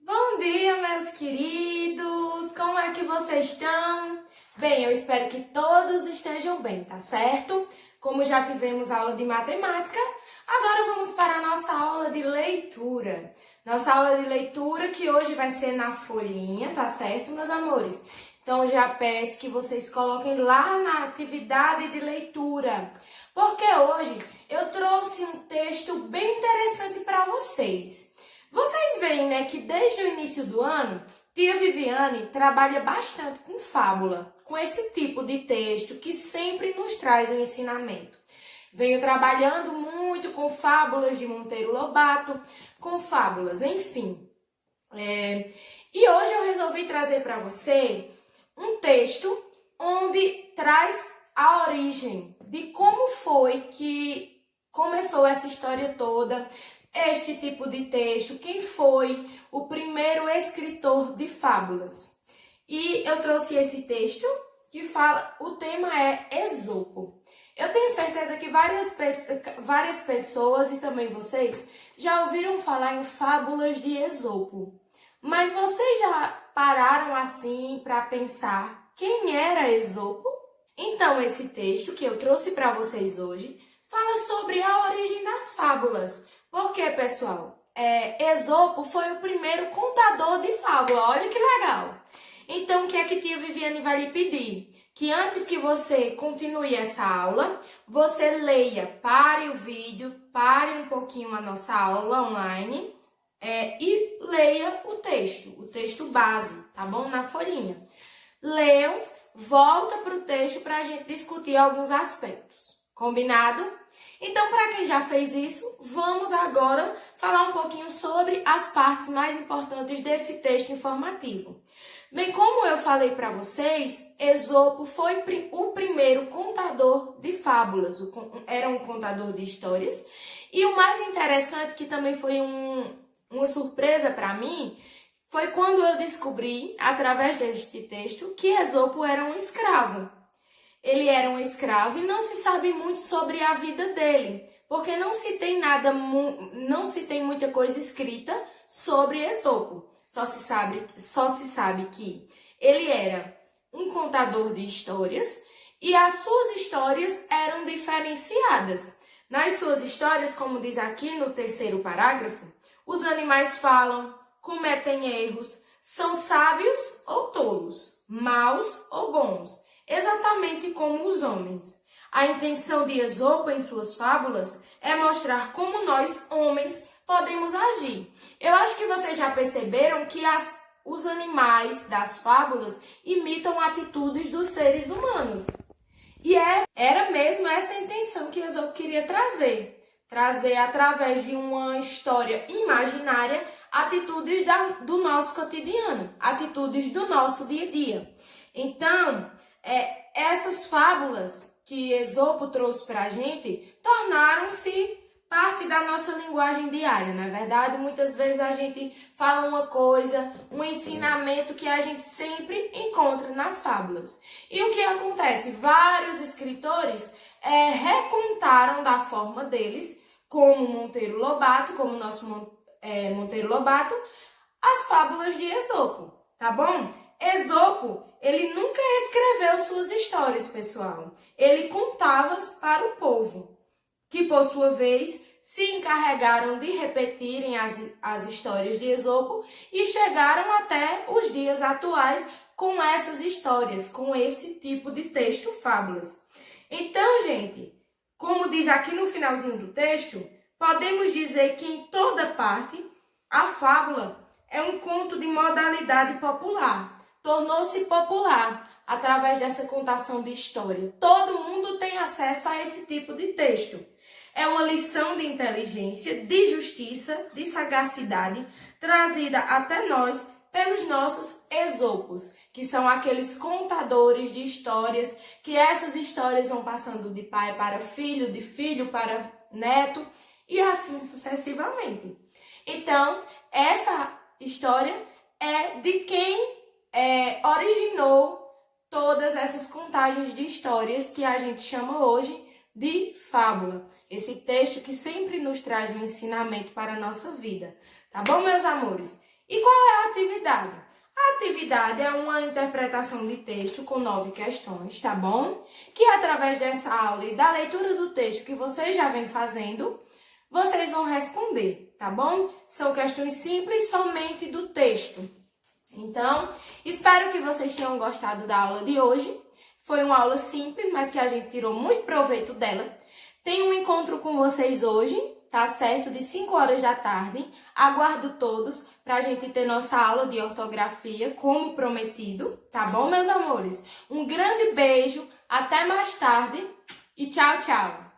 Bom dia, meus queridos! Como é que vocês estão? Bem, eu espero que todos estejam bem, tá certo? Como já tivemos aula de matemática, agora vamos para a nossa aula de leitura. Nossa aula de leitura que hoje vai ser na folhinha, tá certo, meus amores? Então, já peço que vocês coloquem lá na atividade de leitura, porque hoje eu trouxe um texto bem interessante para vocês. Vocês veem, né, que desde o início do ano, tia Viviane trabalha bastante com fábula, com esse tipo de texto que sempre nos traz um ensinamento. Venho trabalhando muito com fábulas de Monteiro Lobato, com fábulas, enfim. E hoje eu resolvi trazer para você um texto onde traz a origem de como foi que começou essa história toda, este tipo de texto, quem foi o primeiro escritor de fábulas. E eu trouxe esse texto que fala, o tema é Esopo. Eu tenho certeza que várias pessoas e também vocês já ouviram falar em fábulas de Esopo. Mas vocês já pararam assim para pensar quem era Esopo? Então, esse texto que eu trouxe para vocês hoje fala sobre a origem das fábulas. Porque, pessoal, Esopo foi o primeiro contador de fábula. Olha que legal! Então, o que é que tia Viviane vai lhe pedir? Que antes que você continue essa aula, você leia, pare o vídeo, pare um pouquinho a nossa aula online e leia o texto base, tá bom? Na folhinha. Leu, volta para o texto para a gente discutir alguns aspectos. Combinado? Então, para quem já fez isso, vamos agora falar um pouquinho sobre as partes mais importantes desse texto informativo. Bem, como eu falei para vocês, Esopo foi o primeiro contador de fábulas, era um contador de histórias. E o mais interessante, que também foi uma surpresa para mim, foi quando eu descobri, através deste texto, que Esopo era um escravo. Ele era um escravo e não se sabe muito sobre a vida dele, porque não se tem muita coisa escrita sobre Esopo. Só se sabe que ele era um contador de histórias e as suas histórias eram diferenciadas. Nas suas histórias, como diz aqui no terceiro parágrafo, os animais falam, cometem erros, são sábios ou tolos, maus ou bons, exatamente como os homens. A intenção de Esopo em suas fábulas é mostrar como nós, homens, podemos agir. Eu acho que vocês já perceberam que os animais das fábulas imitam atitudes dos seres humanos. E era mesmo essa a intenção que Esopo queria trazer. Trazer através de uma história imaginária atitudes do nosso cotidiano, atitudes do nosso dia a dia. Então, essas fábulas que Esopo trouxe para a gente tornaram-se parte da nossa linguagem diária, não é verdade? Muitas vezes a gente fala uma coisa, um ensinamento que a gente sempre encontra nas fábulas. E o que acontece? Vários escritores recontaram da forma deles, como Monteiro Lobato, como nosso Monteiro Lobato, as fábulas de Esopo, tá bom? Esopo, ele nunca escreveu suas histórias, pessoal. Ele contava-as para o povo, que por sua vez se encarregaram de repetirem as histórias de Esopo e chegaram até os dias atuais com essas histórias, com esse tipo de texto, fábulas. Então, gente, como diz aqui no finalzinho do texto, podemos dizer que em toda parte a fábula é um conto de modalidade popular. Tornou-se popular através dessa contação de história. Todo mundo tem acesso a esse tipo de texto. É uma lição de inteligência, de justiça, de sagacidade, trazida até nós pelos nossos Esopos, que são aqueles contadores de histórias, que essas histórias vão passando de pai para filho, de filho para neto, e assim sucessivamente. Então, essa história é de quem originou todas essas contagens de histórias que a gente chama hoje de fábula. Esse texto que sempre nos traz um ensinamento para a nossa vida. Tá bom, meus amores? E qual é a atividade? A atividade é uma interpretação de texto com 9 questões, tá bom? Que através dessa aula e da leitura do texto que vocês já vêm fazendo, vocês vão responder, tá bom? São questões simples somente do texto. Então, espero que vocês tenham gostado da aula de hoje. Foi uma aula simples, mas que a gente tirou muito proveito dela. Tenho um encontro com vocês hoje, tá certo? De 5 horas da tarde. Aguardo todos para a gente ter nossa aula de ortografia, como prometido, tá bom, meus amores? Um grande beijo, até mais tarde e tchau, tchau!